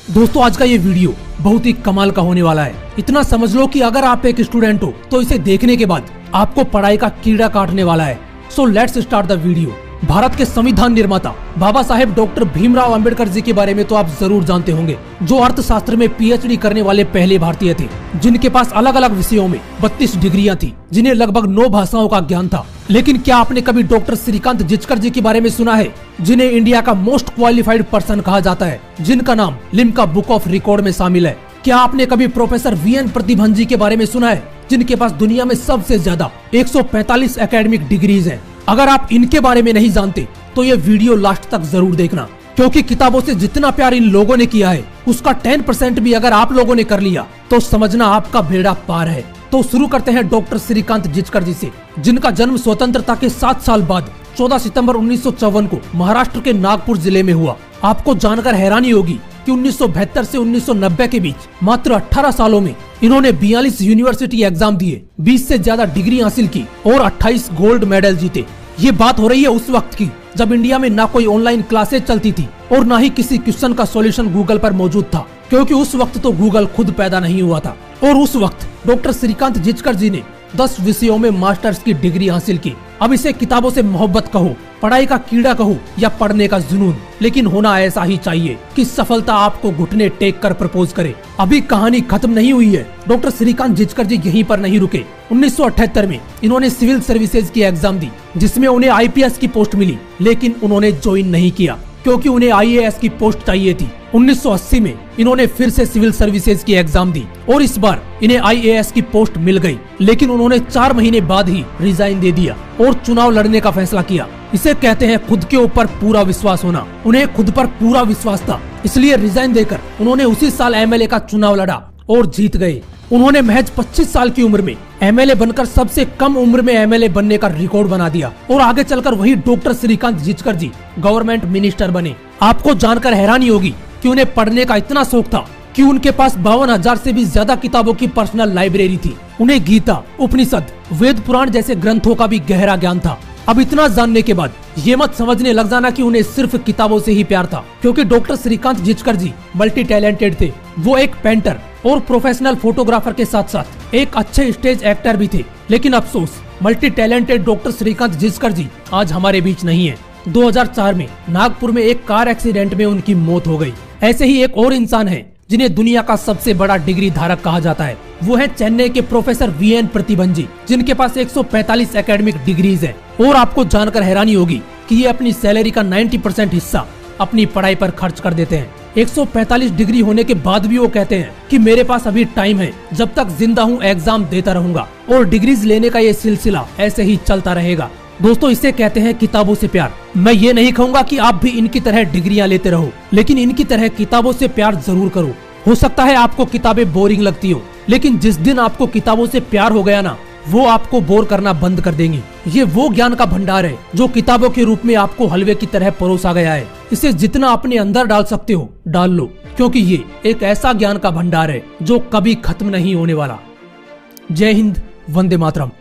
दोस्तों आज का ये वीडियो बहुत ही कमाल का होने वाला है। इतना समझ लो कि अगर आप एक स्टूडेंट हो तो इसे देखने के बाद आपको पढ़ाई का कीड़ा काटने वाला है। So let's start the video. Bharat के संविधान निर्माता बाबा साहेब डॉक्टर भीमराव अंबेडकर जी के बारे में तो आप जरूर जानते होंगे, जो अर्थशास्त्र में पीएचडी करने वाले पहले भारतीय थे, जिनके पास अलग अलग विषयों में 32 डिग्रियां थी, जिन्हें लगभग 9 भाषाओं का ज्ञान था। लेकिन क्या आपने कभी डॉक्टर श्रीकांत जिचकर जी के बारे में सुना है, जिन्हें इंडिया का मोस्ट क्वालिफाइड पर्सन कहा जाता है, जिनका नाम लिम्का बुक ऑफ रिकॉर्ड में शामिल है? क्या आपने कभी प्रोफेसर वीएन प्रतिभन जी के बारे में सुना है, जिनके पास दुनिया में सबसे ज्यादा 145 एकेडमिक डिग्रीज हैं? अगर आप इनके बारे में नहीं जानते तो ये वीडियो लास्ट तक जरूर देखना, क्योंकि किताबों से जितना प्यार इन लोगों ने किया है उसका 10% भी अगर आप लोगों ने कर लिया तो समझना आपका बेड़ा पार है। तो शुरू करते हैं डॉक्टर श्रीकांत जिचकर जी से, जिनका जन्म स्वतंत्रता के 7 साल बाद 14 सितंबर 1954 को महाराष्ट्र के नागपुर जिले में हुआ। आपको जानकर हैरानी होगी कि 1972 से 1990 के बीच मात्र 18 सालों में इन्होंने 42 यूनिवर्सिटी एग्जाम दिए, 20 से ज्यादा डिग्री हासिल की और 28 गोल्ड मेडल जीते। ये बात हो रही है उस वक्त की जब इंडिया में ना कोई ऑनलाइन क्लासेज चलती थी और ना ही किसी क्वेश्चन का सॉल्यूशन गूगल पर मौजूद था, क्योंकि उस वक्त तो गूगल खुद पैदा नहीं हुआ था। और उस वक्त डॉक्टर श्रीकांत जिचकर जी ने 10 विषयों में मास्टर्स की डिग्री हासिल की। अब इसे किताबों से मोहब्बत कहो, पढ़ाई का कीड़ा कहो या पढ़ने का जुनून, लेकिन होना ऐसा ही चाहिए कि सफलता आपको घुटने टेक कर प्रपोज करे। अभी कहानी खत्म नहीं हुई है। डॉक्टर श्रीकांत जिचकर जी यहीं पर नहीं रुके। 1978 में इन्होंने सिविल सर्विसेज की एग्जाम दी, जिसमें उन्हें आईपीएस की पोस्ट मिली, लेकिन उन्होंने ज्वाइन नहीं किया क्योंकि उन्हें आईएएस की पोस्ट चाहिए थी। 1980 में इन्होंने फिर से सिविल सर्विसेज की एग्जाम दी और इस बार इन्हें आईएएस की पोस्ट मिल गई, लेकिन उन्होंने 4 महीने बाद ही रिजाइन दे दिया और चुनाव लड़ने का फैसला किया। इसे कहते हैं खुद के ऊपर पूरा विश्वास होना। उन्हें खुद पर पूरा विश्वास था, इसलिए रिजाइन देकर उन्होंने उसी साल एमएलए का चुनाव लड़ा और जीत गए। उन्होंने महज 25 साल की उम्र में एमएलए बनकर सबसे कम उम्र में एमएलए बनने का रिकॉर्ड बना दिया और आगे चलकर वही डॉक्टर श्रीकांत जिचकर जी गवर्नमेंट मिनिस्टर बने। आपको जानकर हैरानी होगी कि उन्हें पढ़ने का इतना शौक था कि उनके पास 52,000 से भी ज्यादा किताबों की पर्सनल लाइब्रेरी थी। उन्हें गीता, उपनिषद, वेद पुराण जैसे ग्रंथों का भी गहरा ज्ञान था। अब इतना जानने के बाद ये मत समझने लग जाना कि उन्हें सिर्फ किताबों से ही प्यार था, क्योंकि डॉक्टर श्रीकांत जिचकर जी मल्टी टैलेंटेड थे। वो एक पेंटर और प्रोफेशनल फोटोग्राफर के साथ साथ एक अच्छे स्टेज एक्टर भी थे। लेकिन अफसोस, multi talented doctor Shrikant Jichkar ji आज हमारे बीच नहीं है। 2004 में नागपुर में एक कार एक्सीडेंट में उनकी मौत हो गई। ऐसे ही एक और इंसान है जिन्हें दुनिया का सबसे बड़ा डिग्री धारक कहा जाता है। वो है चेन्नई के प्रोफेसर वीएन प्रतिभन जी, जिनके पास 145 एकेडमिक डिग्रीज है। और आपको जानकर हैरानी होगी कि ये अपनी सैलरी का 90% हिस्सा अपनी पढ़ाई पर खर्च कर देते हैं। 145 डिग्री होने के बाद भी वो कहते हैं कि मेरे पास अभी टाइम है, जब तक जिंदा हूँ एग्जाम देता रहूंगा और डिग्रीज लेने का ये सिलसिला ऐसे ही चलता रहेगा। दोस्तों, इसे कहते हैं किताबों से प्यार। मैं ये नहीं कहूंगा कि आप भी इनकी तरह डिग्रियां लेते रहो, लेकिन इनकी तरह किताबों से प्यार जरूर करो। हो सकता है आपको किताबें बोरिंग लगती हो, लेकिन जिस दिन आपको किताबों से प्यार हो गया ना, वो आपको बोर करना बंद कर देंगी। ये वो ज्ञान का भंडार है जो किताबों के रूप में आपको हलवे की तरह परोसा गया है। इसे जितना अपने अंदर डाल सकते हो डाल लो, क्योंकि ये एक ऐसा ज्ञान का भंडार है जो कभी खत्म नहीं होने वाला। जय हिंद, वंदे मातरम।